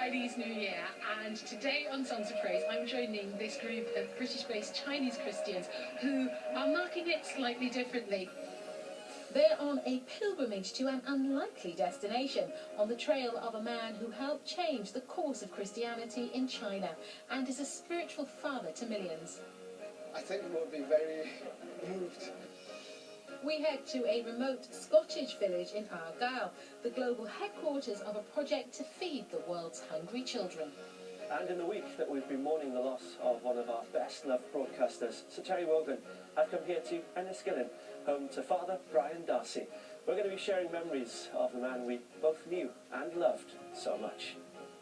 Chinese New Year, and today on Songs of Praise I'm joining this group of British-based Chinese Christians who are marking it slightly differently. They're on a pilgrimage to an unlikely destination on the trail of a man who helped change the course of Christianity in China and is a spiritual father to millions. I think we'll be very moved. We head to a remote Scottish village in Argyll, the global headquarters of a project to feed the world's hungry children. And in the week that we've been mourning the loss of one of our best-loved broadcasters, Sir Terry Wogan, I've come here to Enniskillen, home to Father Brian Darcy. We're going to be sharing memories of the man we both knew and loved so much.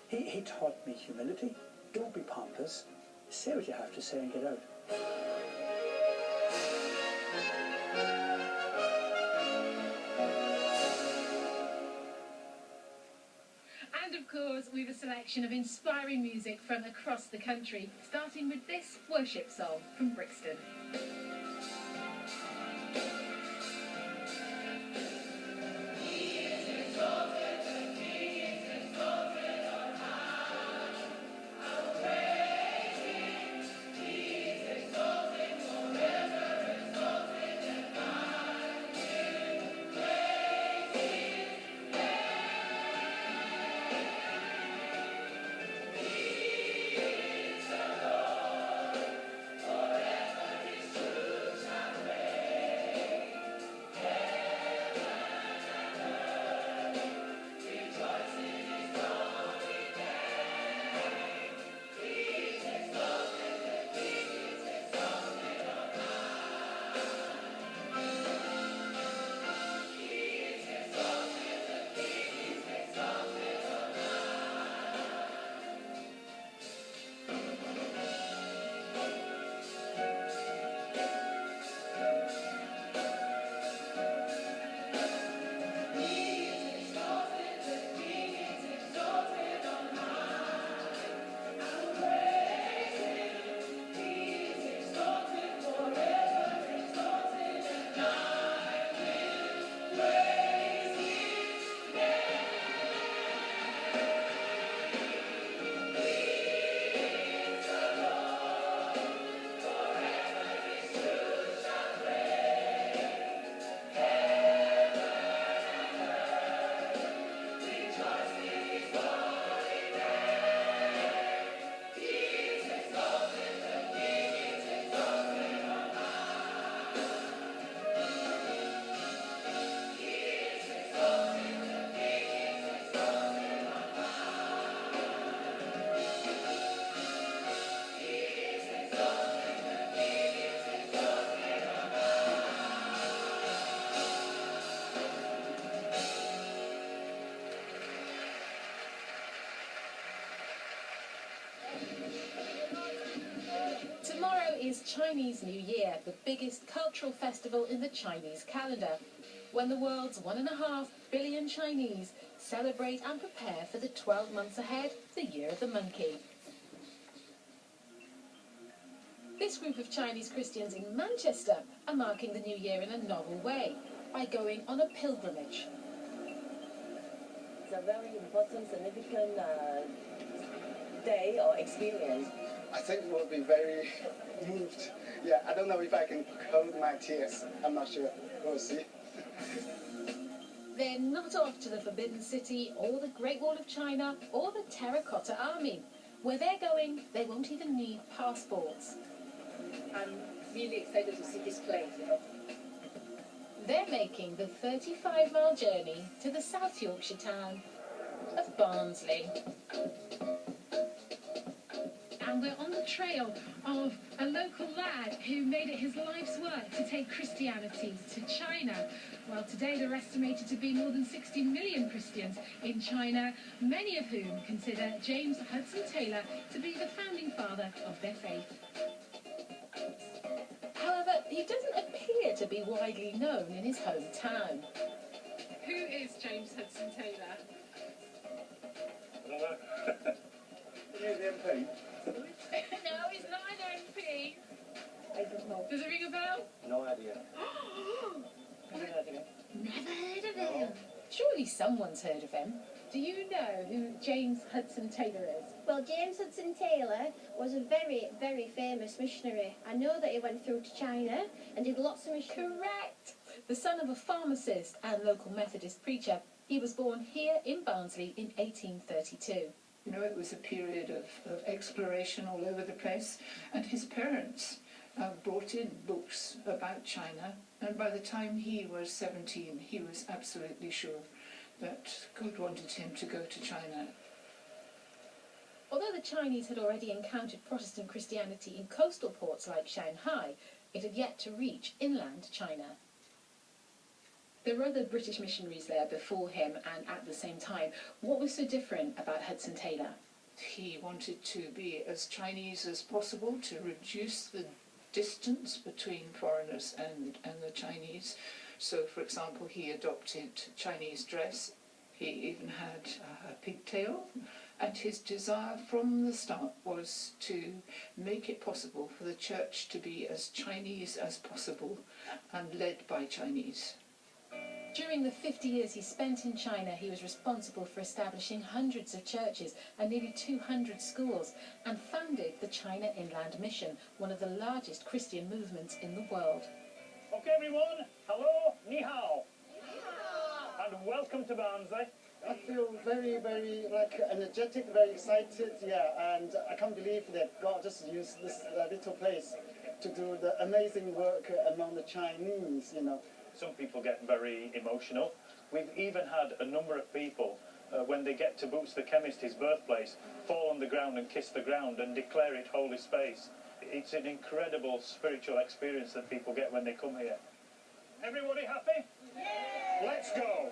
He taught me humility. Don't be pompous. Say what you have to say and get out. And of course, we've a selection of inspiring music from across the country, starting with this worship song from Brixton. Tomorrow is Chinese New Year, the biggest cultural festival in the Chinese calendar, when the world's 1.5 billion Chinese celebrate and prepare for the 12 months ahead, the Year of the Monkey. This group of Chinese Christians in Manchester are marking the New Year in a novel way, by going on a pilgrimage. It's a very important, significant day or experience. I think we'll be very moved. Yeah, I don't know if I can hold my tears. I'm not sure. We'll see. They're not off to the Forbidden City or the Great Wall of China or the Terracotta Army. Where they're going, they won't even need passports. I'm really excited to see this place, you know. They're making the 35-mile journey to the South Yorkshire town of Barnsley. And we're on the trail of a local lad who made it his life's work to take Christianity to China. Well, today there are estimated to be more than 60 million Christians in China, many of whom consider James Hudson Taylor to be the founding father of their faith. However, he doesn't appear to be widely known in his hometown. Who is James Hudson Taylor? I don't know. Here's the MP. No, he's not an MP. I don't know. Does it ring a bell? No idea. Never heard of him. Surely someone's heard of him. Do you know who James Hudson Taylor is? Well, James Hudson Taylor was a very, very famous missionary. I know that he went through to China and did lots of missions. Correct! The son of a pharmacist and local Methodist preacher, he was born here in Barnsley in 1832. You know, it was a period of exploration all over the place, and his parents brought in books about China, and by the time he was 17, he was absolutely sure that God wanted him to go to China. Although the Chinese had already encountered Protestant Christianity in coastal ports like Shanghai, it had yet to reach inland China. There were other British missionaries there before him and at the same time. What was so different about Hudson Taylor? He wanted to be as Chinese as possible, to reduce the distance between foreigners and the Chinese. So, for example, he adopted Chinese dress. He even had a pigtail. And his desire from the start was to make it possible for the church to be as Chinese as possible and led by Chinese. During the 50 years he spent in China, he was responsible for establishing hundreds of churches and nearly 200 schools, and founded the China Inland Mission, one of the largest Christian movements in the world. Okay, everyone, hello, ni hao. Ni hao. And welcome to Barnsley. I feel very, very energetic, very excited, yeah, and I can't believe that God just used this little place to do the amazing work among the Chinese, you know. Some people get very emotional. We've even had a number of people, when they get to Boots the Chemist, his birthplace, fall on the ground and kiss the ground and declare it holy space. It's an incredible spiritual experience that people get when they come here. Everybody happy? Yeah! Let's go!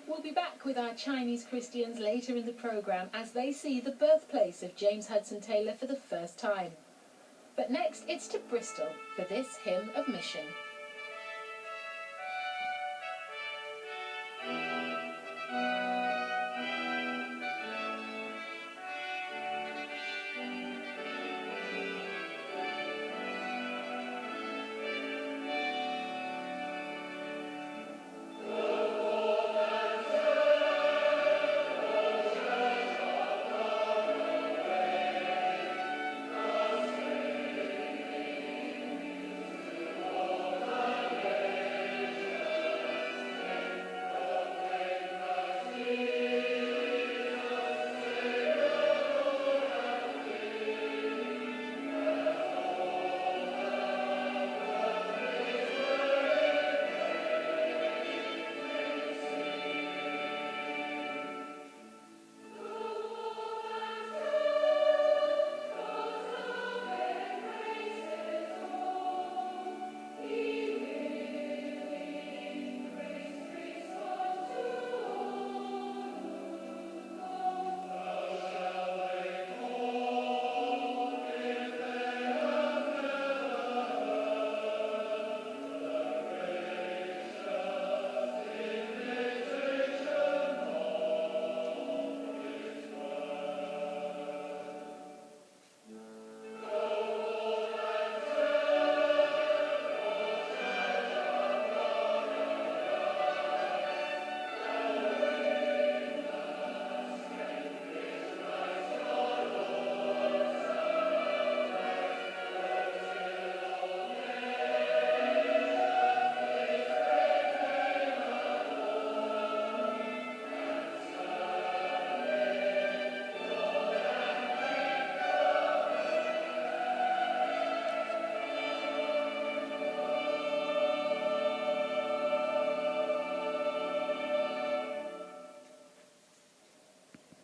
We'll be back with our Chinese Christians later in the programme as they see the birthplace of James Hudson Taylor for the first time. But next, it's to Bristol for this hymn of mission.